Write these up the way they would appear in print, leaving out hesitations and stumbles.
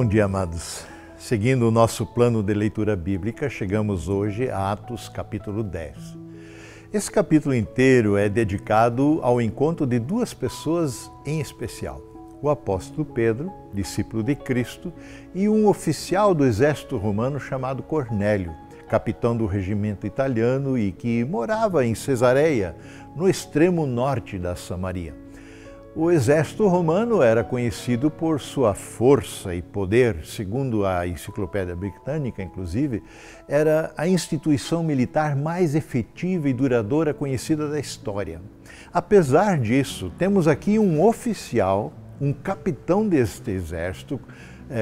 Bom dia, amados. Seguindo o nosso plano de leitura bíblica, chegamos hoje a Atos capítulo 10. Esse capítulo inteiro é dedicado ao encontro de duas pessoas em especial. O apóstolo Pedro, discípulo de Cristo, e um oficial do exército romano chamado Cornélio, capitão do regimento italiano e que morava em Cesareia, no extremo norte da Samaria. O exército romano era conhecido por sua força e poder. Segundo a Enciclopédia Britânica, inclusive, era a instituição militar mais efetiva e duradoura conhecida da história. Apesar disso, temos aqui um oficial, um capitão deste exército,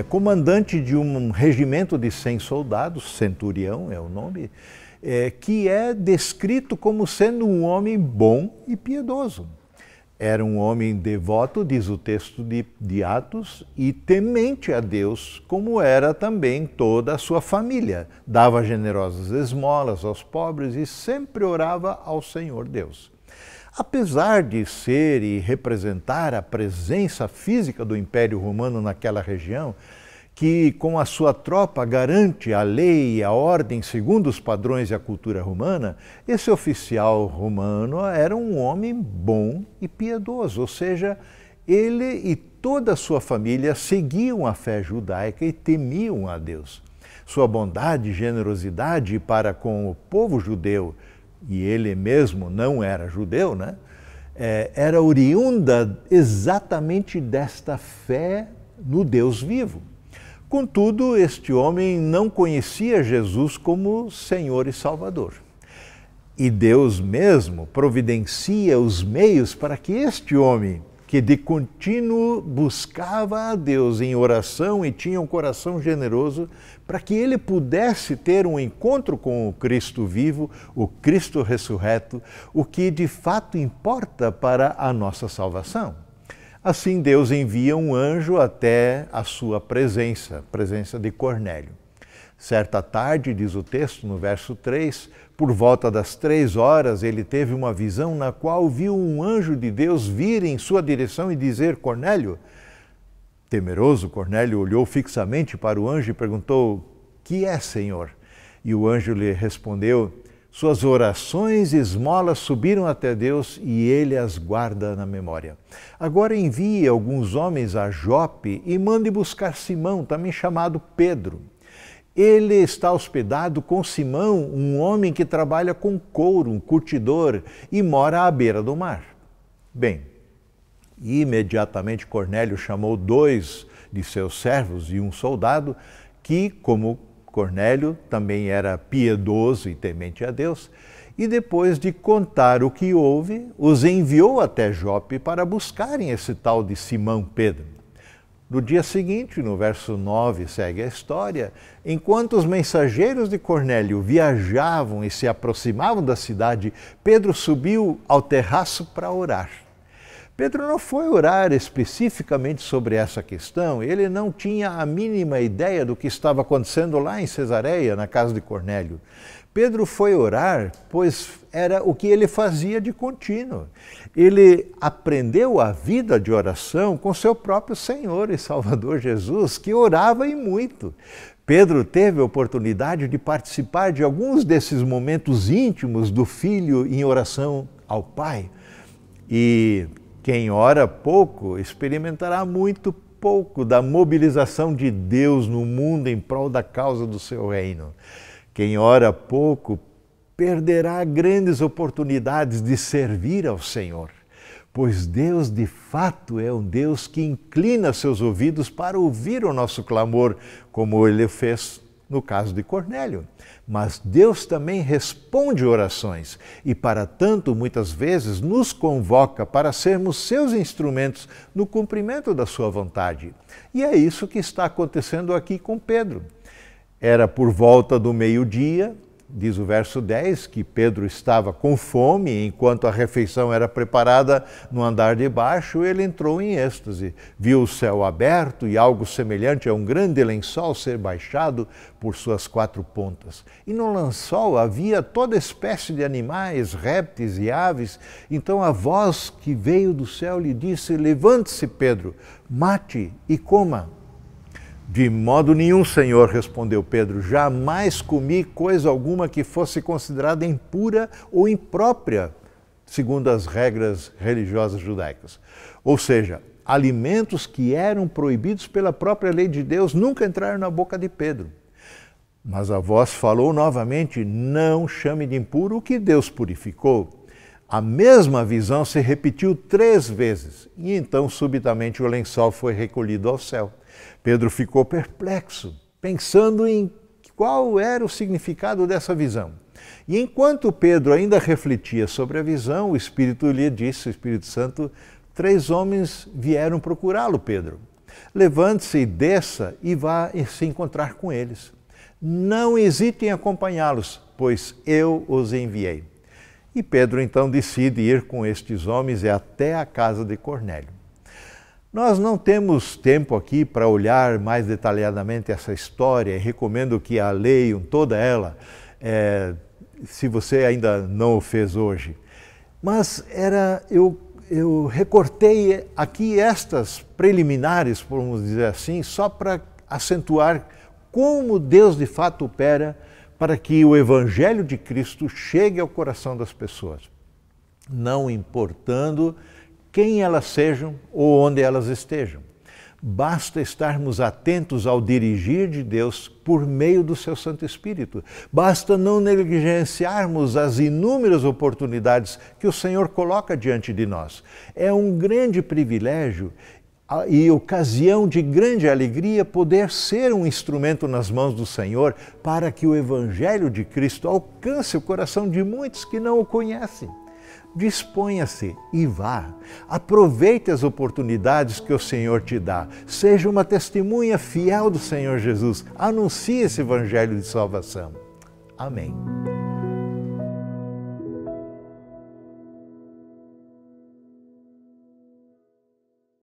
comandante de um regimento de 100 soldados, centurião é o nome, que é descrito como sendo um homem bom e piedoso. Era um homem devoto, diz o texto de Atos, e temente a Deus, como era também toda a sua família. Dava generosas esmolas aos pobres e sempre orava ao Senhor Deus. Apesar de ser e representar a presença física do Império Romano naquela região, que com a sua tropa garante a lei e a ordem segundo os padrões e a cultura romana, esse oficial romano era um homem bom e piedoso, ou seja, ele e toda a sua família seguiam a fé judaica e temiam a Deus. Sua bondade e generosidade para com o povo judeu, e ele mesmo não era judeu, né? Era oriunda exatamente desta fé no Deus vivo. Contudo, este homem não conhecia Jesus como Senhor e Salvador. E Deus mesmo providencia os meios para que este homem, que de contínuo buscava a Deus em oração e tinha um coração generoso, para que ele pudesse ter um encontro com o Cristo vivo, o Cristo ressurreto, o que de fato importa para a nossa salvação. Assim, Deus envia um anjo até a sua presença, presença de Cornélio. Certa tarde, diz o texto no verso 3, por volta das 3 horas, ele teve uma visão na qual viu um anjo de Deus vir em sua direção e dizer: Cornélio. Temeroso, Cornélio olhou fixamente para o anjo e perguntou: que é, Senhor? E o anjo lhe respondeu: suas orações e esmolas subiram até Deus e Ele as guarda na memória. Agora envie alguns homens a Jope e mande buscar Simão, também chamado Pedro. Ele está hospedado com Simão, um homem que trabalha com couro, um curtidor, e mora à beira do mar. Bem, imediatamente Cornélio chamou 2 de seus servos e um soldado que, como Cornélio também era piedoso e temente a Deus, e depois de contar o que houve, os enviou até Jope para buscarem esse tal de Simão Pedro. No dia seguinte, no verso 9, segue a história, enquanto os mensageiros de Cornélio viajavam e se aproximavam da cidade, Pedro subiu ao terraço para orar. Pedro não foi orar especificamente sobre essa questão, ele não tinha a mínima ideia do que estava acontecendo lá em Cesareia, na casa de Cornélio. Pedro foi orar, pois era o que ele fazia de contínuo. Ele aprendeu a vida de oração com seu próprio Senhor e Salvador Jesus, que orava e muito. Pedro teve a oportunidade de participar de alguns desses momentos íntimos do Filho em oração ao Pai. E quem ora pouco experimentará muito pouco da mobilização de Deus no mundo em prol da causa do seu reino. Quem ora pouco perderá grandes oportunidades de servir ao Senhor, pois Deus de fato é um Deus que inclina seus ouvidos para ouvir o nosso clamor, como Ele fez no caso de Cornélio. Mas Deus também responde orações e, para tanto, muitas vezes nos convoca para sermos seus instrumentos no cumprimento da sua vontade. E é isso que está acontecendo aqui com Pedro. Era por volta do meio-dia, diz o verso 10, que Pedro estava com fome, enquanto a refeição era preparada no andar de baixo, ele entrou em êxtase. Viu o céu aberto e algo semelhante a um grande lençol ser baixado por suas 4 pontas. E no lençol havia toda espécie de animais, répteis e aves. Então a voz que veio do céu lhe disse: levante-se, Pedro, mate e coma. De modo nenhum, Senhor, respondeu Pedro, jamais comi coisa alguma que fosse considerada impura ou imprópria, segundo as regras religiosas judaicas. Ou seja, alimentos que eram proibidos pela própria lei de Deus nunca entraram na boca de Pedro. Mas a voz falou novamente, não chame de impuro o que Deus purificou. A mesma visão se repetiu 3 vezes, e então subitamente o lençol foi recolhido ao céu. Pedro ficou perplexo, pensando em qual era o significado dessa visão. E enquanto Pedro ainda refletia sobre a visão, o Espírito lhe disse, o Espírito Santo, 3 homens vieram procurá-lo, Pedro. Levante-se e desça e vá se encontrar com eles. Não hesite em acompanhá-los, pois eu os enviei. E Pedro então decide ir com estes homens até a casa de Cornélio. Nós não temos tempo aqui para olhar mais detalhadamente essa história e recomendo que a leiam toda ela, se você ainda não o fez hoje. Mas eu recortei aqui estas preliminares, vamos dizer assim, só para acentuar como Deus de fato opera para que o Evangelho de Cristo chegue ao coração das pessoas, não importando quem elas sejam ou onde elas estejam. Basta estarmos atentos ao dirigir de Deus por meio do seu Santo Espírito. Basta não negligenciarmos as inúmeras oportunidades que o Senhor coloca diante de nós. É um grande privilégio e ocasião de grande alegria poder ser um instrumento nas mãos do Senhor para que o Evangelho de Cristo alcance o coração de muitos que não o conhecem. Disponha-se e vá. Aproveite as oportunidades que o Senhor te dá. Seja uma testemunha fiel do Senhor Jesus. Anuncie esse Evangelho de salvação. Amém.